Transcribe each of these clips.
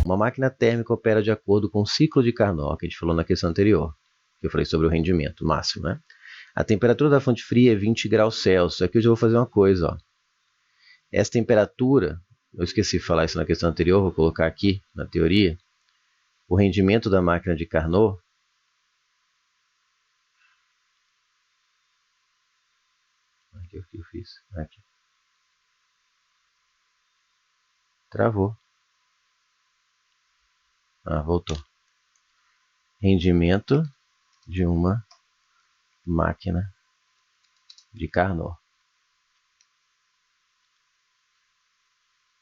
Uma máquina térmica opera de acordo com o ciclo de Carnot, que a gente falou na questão anterior, que eu falei sobre o rendimento máximo, né? A temperatura da fonte fria é 20 graus Celsius. Aqui eu já vou fazer uma coisa, ó. Essa temperatura, eu esqueci de falar isso na questão anterior, vou colocar aqui na teoria. O rendimento da máquina de Carnot aqui, o que eu fiz? Aqui. Travou. Voltou. Rendimento de uma máquina de Carnot.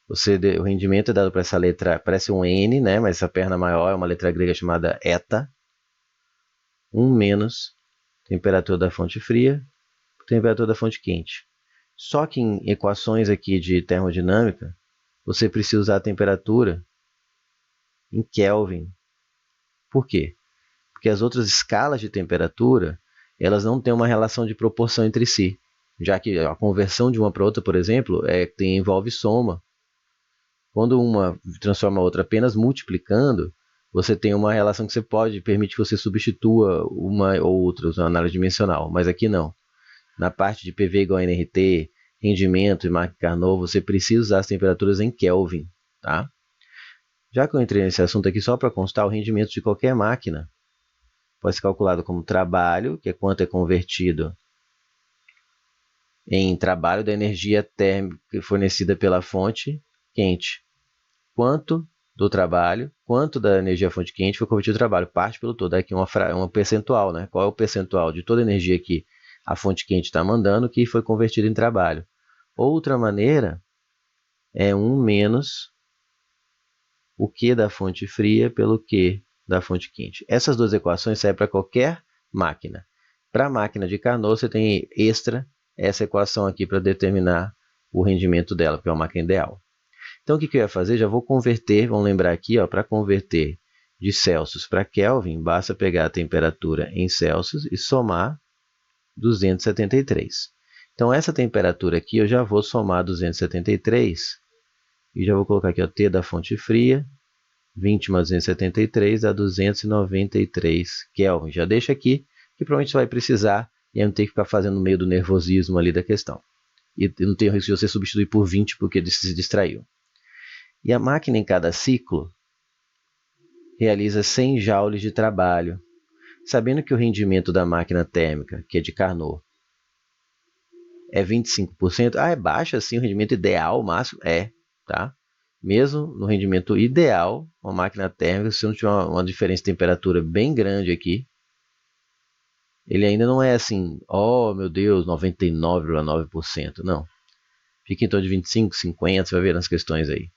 O rendimento é dado para essa letra, parece um N, né? Mas essa perna maior é uma letra grega chamada eta. 1 menos temperatura da fonte fria, temperatura da fonte quente. Só que em equações aqui de termodinâmica, você precisa usar a temperatura em Kelvin. Por quê? Porque as outras escalas de temperatura, elas não têm uma relação de proporção entre si. Já que a conversão de uma para outra, por exemplo, envolve soma. Quando uma transforma a outra apenas multiplicando, você tem uma relação que permite que você substitua uma ou outra na análise dimensional, mas aqui não. Na parte de PV igual a nRT, rendimento e máquina Carnot, você precisa usar as temperaturas em Kelvin, tá? Já que eu entrei nesse assunto aqui, só para constar, o rendimento de qualquer máquina pode ser calculado como trabalho, que é quanto é convertido em trabalho da energia térmica fornecida pela fonte quente. Quanto do trabalho, quanto da energia fonte quente foi convertido em trabalho, parte pelo todo. Aqui uma percentual, né? Qual é o percentual de toda a energia que a fonte quente está mandando que foi convertida em trabalho? Outra maneira é 1 menos o Q da fonte fria pelo Q da fonte quente. Essas duas equações servem para qualquer máquina. Para a máquina de Carnot, você tem extra essa equação aqui para determinar o rendimento dela, que é uma máquina ideal. Então, o que eu ia fazer? Já vou converter, vamos lembrar aqui, para converter de Celsius para Kelvin, basta pegar a temperatura em Celsius e somar 273. Então, essa temperatura aqui, eu já vou somar 273 e já vou colocar aqui, T da fonte fria, 20 mais 273 dá 293 Kelvin. Já deixa aqui, que provavelmente você vai precisar e aí não tem que ficar fazendo no meio do nervosismo ali da questão. E não tem o risco de você substituir por 20 porque se distraiu. E a máquina em cada ciclo realiza 100 joules de trabalho. Sabendo que o rendimento da máquina térmica, que é de Carnot, é 25%, é baixo assim, o rendimento ideal, o máximo, tá? Mesmo no rendimento ideal, uma máquina térmica, se não tiver uma diferença de temperatura bem grande aqui, ele ainda não é assim, oh meu Deus, 99,9%, não. Fica em torno de 25, 50, você vai ver nas questões aí.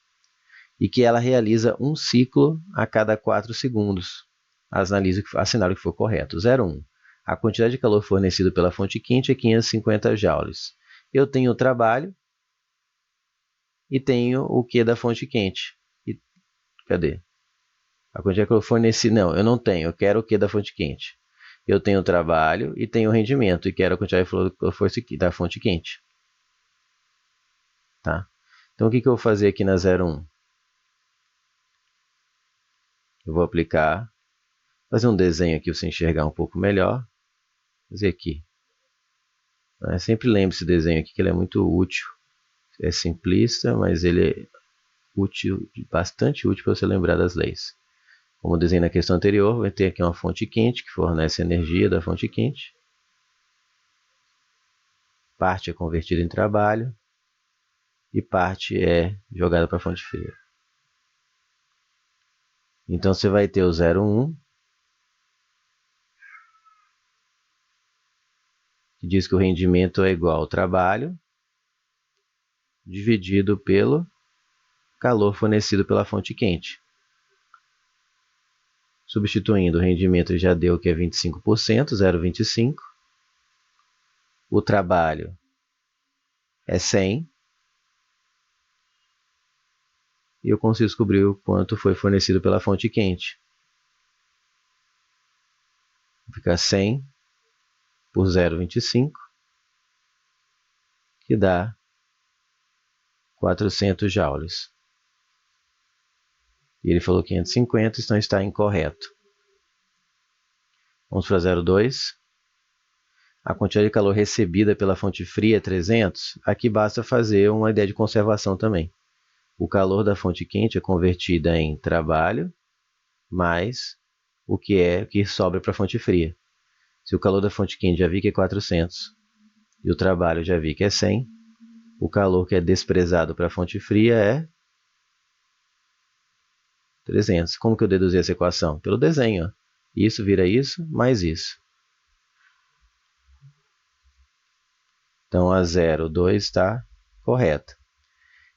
E que ela realiza um ciclo a cada 4 segundos. Assinale o que for correto. 0,1. A quantidade de calor fornecido pela fonte quente é 550 joules. Eu tenho o trabalho e tenho o Q da fonte quente. Cadê? A quantidade de calor fornecida... Não, eu não tenho. Eu quero o Q da fonte quente. Eu tenho o trabalho e tenho o rendimento. E quero a quantidade de calor da fonte quente. Tá? Então, o que eu vou fazer aqui na 0,1? Eu vou fazer um desenho aqui para você enxergar um pouco melhor. Fazer aqui. Sempre lembre esse desenho aqui, que ele é muito útil. É simplista, mas ele é útil, bastante útil para você lembrar das leis. Como eu desenhei na questão anterior, vai ter aqui uma fonte quente, que fornece energia da fonte quente. Parte é convertida em trabalho. E parte é jogada para a fonte fria. Então, você vai ter o 0,1, que diz que o rendimento é igual ao trabalho, dividido pelo calor fornecido pela fonte quente. Substituindo o rendimento, já deu que é 25%, 0,25. O trabalho é 100. E eu consigo descobrir o quanto foi fornecido pela fonte quente. Fica 100 por 0,25, que dá 400 joules. E ele falou 550, então está incorreto. Vamos para 0,2. A quantidade de calor recebida pela fonte fria é 300. Aqui basta fazer uma ideia de conservação também. O calor da fonte quente é convertido em trabalho mais o que sobra para a fonte fria. Se o calor da fonte quente já vi que é 400 e o trabalho já vi que é 100, o calor que é desprezado para a fonte fria é 300. Como que eu deduzi essa equação? Pelo desenho. Ó. Isso vira isso, mais isso. Então, a 0,2 está correta.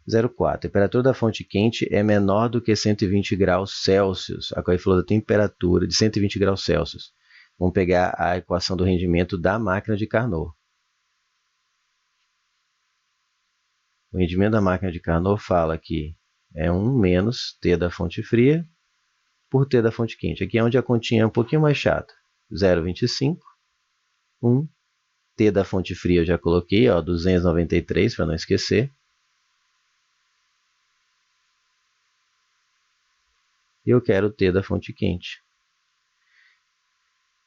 0,4. A temperatura da fonte quente é menor do que 120 graus Celsius. Aqui ele falou da temperatura de 120 graus Celsius. Vamos pegar a equação do rendimento da máquina de Carnot. O rendimento da máquina de Carnot fala que é 1 menos T da fonte fria por T da fonte quente. Aqui é onde a continha é um pouquinho mais chata. 0,25, 1. T da fonte fria eu já coloquei, ó, 293 para não esquecer. E eu quero o T da fonte quente.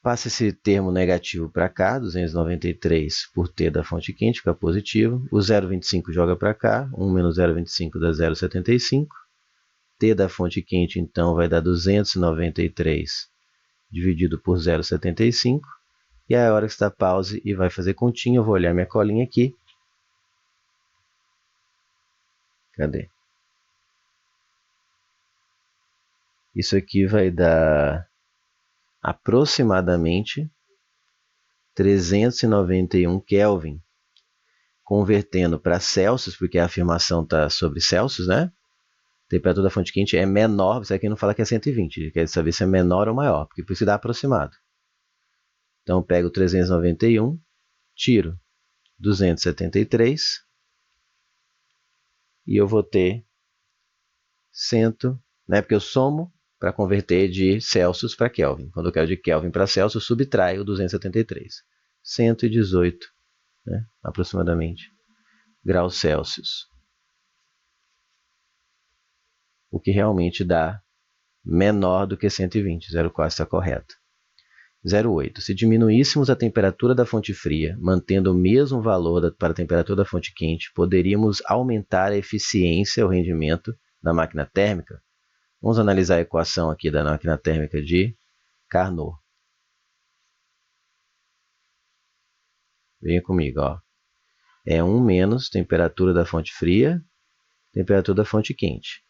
Passa esse termo negativo para cá, 293 por T da fonte quente, fica positivo. O 0,25 joga para cá, 1 menos 0,25 dá 0,75. T da fonte quente, então, vai dar 293 dividido por 0,75. E aí, a hora que está pause e vai fazer continha, eu vou olhar minha colinha aqui. Cadê? Isso aqui vai dar aproximadamente 391 Kelvin. Convertendo para Celsius, porque a afirmação está sobre Celsius, né? A temperatura da fonte quente é menor, isso aqui não fala que é 120, quer saber se é menor ou maior, porque por isso dá aproximado. Então, eu pego 391, tiro 273, e eu vou ter 100, né? Porque eu somo para converter de Celsius para Kelvin. Quando eu quero de Kelvin para Celsius, eu subtraio 273. 118, né? Aproximadamente, graus Celsius. O que realmente dá menor do que 120, 0,4 está correto. 0,8. Se diminuíssemos a temperatura da fonte fria, mantendo o mesmo valor para a temperatura da fonte quente, poderíamos aumentar a eficiência, o rendimento da máquina térmica? Vamos analisar a equação aqui da máquina térmica de Carnot. Venha comigo, ó. É 1 menos temperatura da fonte fria, temperatura da fonte quente.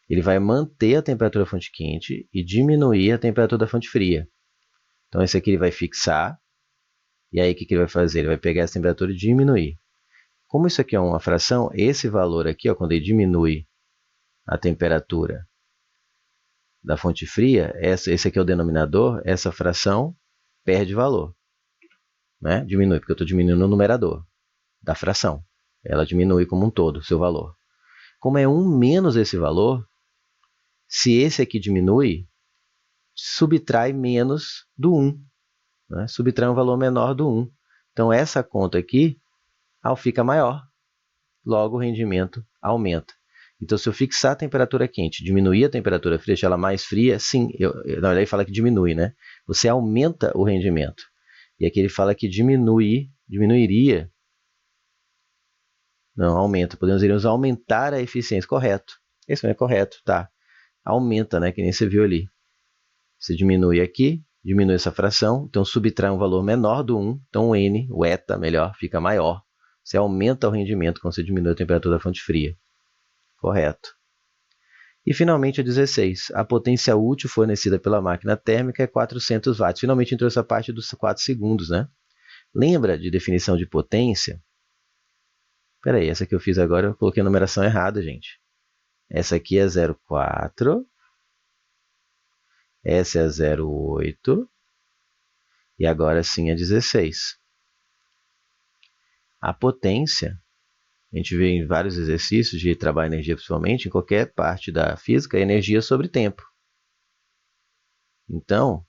Ele vai manter a temperatura da fonte quente e diminuir a temperatura da fonte fria. Então, esse aqui ele vai fixar. E aí, o que ele vai fazer? Ele vai pegar essa temperatura e diminuir. Como isso aqui é uma fração, esse valor aqui, ó, quando ele diminui a temperatura da fonte fria, esse aqui é o denominador, essa fração perde valor. Né? Diminui, porque eu estou diminuindo o numerador da fração. Ela diminui como um todo, o seu valor. Como é 1 menos esse valor, se esse aqui diminui, subtrai menos do 1. Né? Subtrai um valor menor do 1. Então, essa conta aqui fica maior. Logo, o rendimento aumenta. Então, se eu fixar a temperatura quente, diminuir a temperatura fria, deixar ela mais fria, sim, na verdade ele fala que diminui, né? Você aumenta o rendimento. E aqui ele fala que diminuiria. Não, aumenta. Iríamos aumentar a eficiência. Correto. Esse não é correto, tá? Aumenta, né? Que nem você viu ali. Você diminui aqui, diminui essa fração, então subtrai um valor menor do 1, então o N, o eta, melhor, fica maior. Você aumenta o rendimento quando você diminui a temperatura da fonte fria. Correto. E, finalmente, a 16. A potência útil fornecida pela máquina térmica é 400 watts. Finalmente entrou essa parte dos 4 segundos, né? Lembra de definição de potência? Espera aí, essa que eu fiz agora, eu coloquei a numeração errada, gente. Essa aqui é 0,4. Essa é 0,8. E agora sim é 16. A potência, a gente vê em vários exercícios de trabalho de energia, principalmente, em qualquer parte da física, é energia sobre tempo. Então,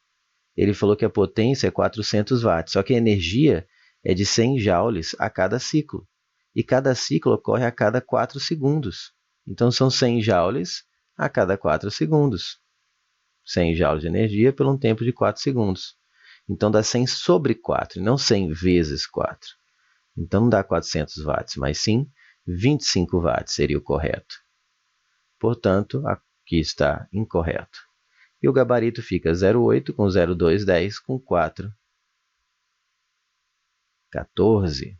ele falou que a potência é 400 watts, só que a energia é de 100 joules a cada ciclo. E cada ciclo ocorre a cada 4 segundos. Então, são 100 joules a cada 4 segundos. 100 joules de energia por um tempo de 4 segundos. Então, dá 100 sobre 4, não 100 vezes 4. Então, não dá 400 watts, mas sim 25 watts seria o correto. Portanto, aqui está incorreto. E o gabarito fica 0,8 com 0,2, 10, com 4, 14.